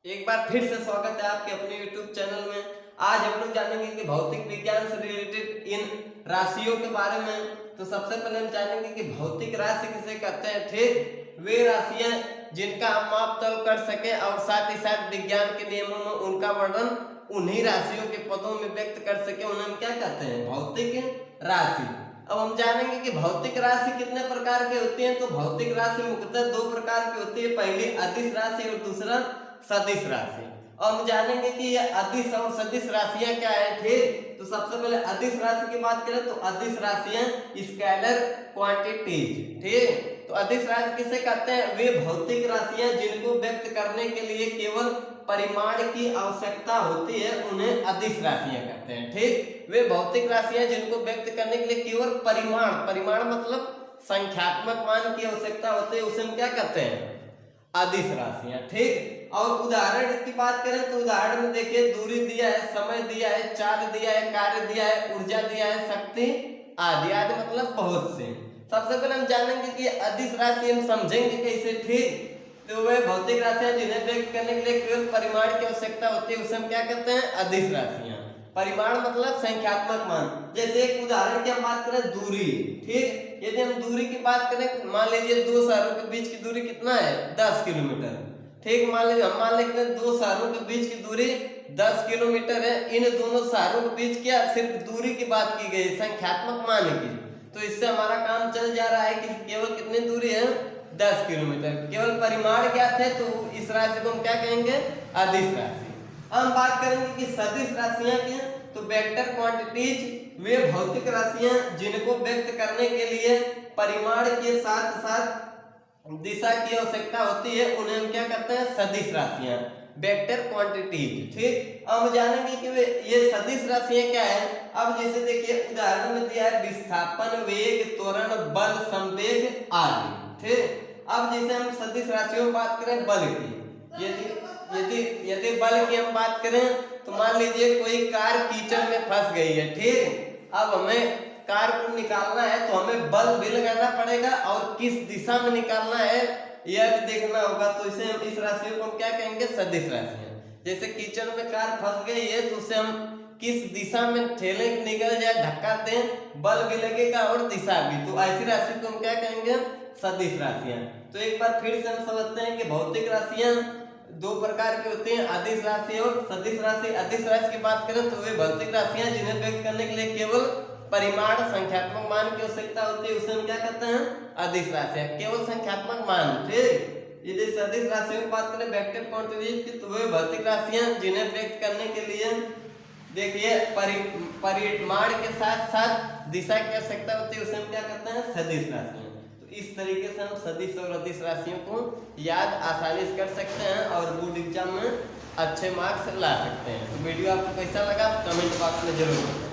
एक बार फिर से स्वागत है आपके अपने YouTube चैनल में। आज हम लोग जानेंगे कि भौतिक विज्ञान से रिलेटेड इन राशियों के बारे में। तो सबसे पहले हम जानेंगे कि भौतिक राशि किसे कहते हैं। ठीक, वे राशियां जिनका हम माप तौल कर सके और साथ ही साथ विज्ञान के नियमों में उनका वर्णन उन्हीं राशियों के पदों में व्यक्त कर सके, उन्हें हम क्या कहते हैं, भौतिक राशि। अब हम जानेंगे कि भौतिक राशि कितने प्रकार की होती है। तो भौतिक राशि मुख्यतः दो प्रकार की होती है, पहली अदिश राशि और दूसरा सदिश राशि। और हम जानेंगे कि ये अदिश और सदिश राशियां क्या है। ठीक, तो सबसे पहले अदिश राशि की बात करें तो अदिश राशियां स्केलर क्वांटिटीज। ठीक, तो अदिश राशि किसे कहते हैं, वे भौतिक राशियां जिनको व्यक्त करने के लिए केवल परिमाण की आवश्यकता होती है, उन्हें अदिश राशियां कहते हैं। ठीक, वे भौतिक राशियां जिनको व्यक्त करने के लिए केवल परिमाण मतलब संख्यात्मक मान की आवश्यकता होती है, उसे हम क्या कहते हैं, अदिश राशियां। ठीक, और उदाहरण की बात करें तो उदाहरण में देखिए, दूरी दिया है, समय दिया है, चार्ज दिया है, कार्य दिया है, ऊर्जा दिया है, शक्ति आदि आदि मतलब बहुत से। सबसे पहले हम जानेंगे कि अदिश राशि हम समझेंगे कैसे। ठीक, तो वे भौतिक राशियां जिन्हें व्यक्त करने के लिए केवल परिमाण की आवश्यकता होती है, उसे हम क्या कहते हैं, अदिश राशियां। परिमाण मतलब संख्यात्मक मान। जैसे एक उदाहरण की हम बात करें, दूरी। ठीक, यदि हम दूरी की बात करें, मान लीजिए दो शहरों के बीच की दूरी कितना है, 10 किलोमीटर। ठीक, मान लीजिए हम मान लेते हैं दो शहरों के बीच की दूरी 10 किलोमीटर है। इन दोनों शहरों के बीच क्या सिर्फ दूरी की बात की गई, संख्यात्मक मान की। तो इससे हमारा काम चल जा रहा है कि केवल कितनी दूरी है, 10 किलोमीटर। केवल परिमाण ज्ञात है, तो इस राशि को हम क्या कहेंगे, अदिश राशि। हम बात करेंगे कि सदिश राशियां क्या, तो वेक्टर क्वांटिटीज वे भौतिक राशियां जिनको व्यक्त करने के लिए परिमाण के साथ साथ दिशा की आवश्यकता होती है, उन्हें हम क्या कहते हैं, सदिश राशियां, वेक्टर क्वांटिटीज। ठीक, अब हम जानेंगे कि ये सदिश राशियां क्या है। अब जैसे देखिए उदाहरण में दिया है विस्थापन, वेग, त्वरण, बल, संवेग आदि। ठीक, अब जैसे हम सदिश राशियों में बात करें बल की, यदि यदि यदि बल की हम बात करें तो मान लीजिए कोई कार कीचड़ में फंस गई है। ठीक, अब हमें कार को निकालना है तो हमें बल भी लगाना पड़ेगा और किस दिशा में निकालना है यह भी देखना होगा। तो इसे हम इस राशि को हम क्या कहेंगे, सदिश राशियां। जैसे कीचड़ में कार फंस गई है तो उसे हम किस दिशा में ठेले निकल जाए, धक्का दें, बल भी लगेगा और दिशा भी। तो ऐसी राशि को हम क्या कहेंगे, सदिश राशियां। तो एक बार फिर से हम समझते हैं कि भौतिक राशियां दो प्रकार की होती हैं, अदिश राशि और सदिश राशि। अदिश राशि की बात करें तो वे भौतिक राशियां जिन्हें व्यक्त करने के लिए केवल परिमाण संख्यात्मक मान की आवश्यकता होती है, उसे हम क्या कहते हैं, अदिश राशियां, केवल संख्यात्मक मान। ठीक, यदि सदिश राशियों की बात करें वेक्टर क्वांटिटीज की, तो वे भौतिक राशियां जिन्हें व्यक्त करने के लिए देखिए परिमाण के साथ साथ दिशा की आवश्यकता होती है, उसे हम क्या कहते हैं, सदिश राशियां। इस तरीके से हम सदिश और अदिश राशियों को याद आसानी से कर सकते हैं और बोर्ड एग्जाम में अच्छे मार्क्स ला सकते हैं। तो वीडियो आपको कैसा लगा कमेंट बॉक्स में जरूर बताएं।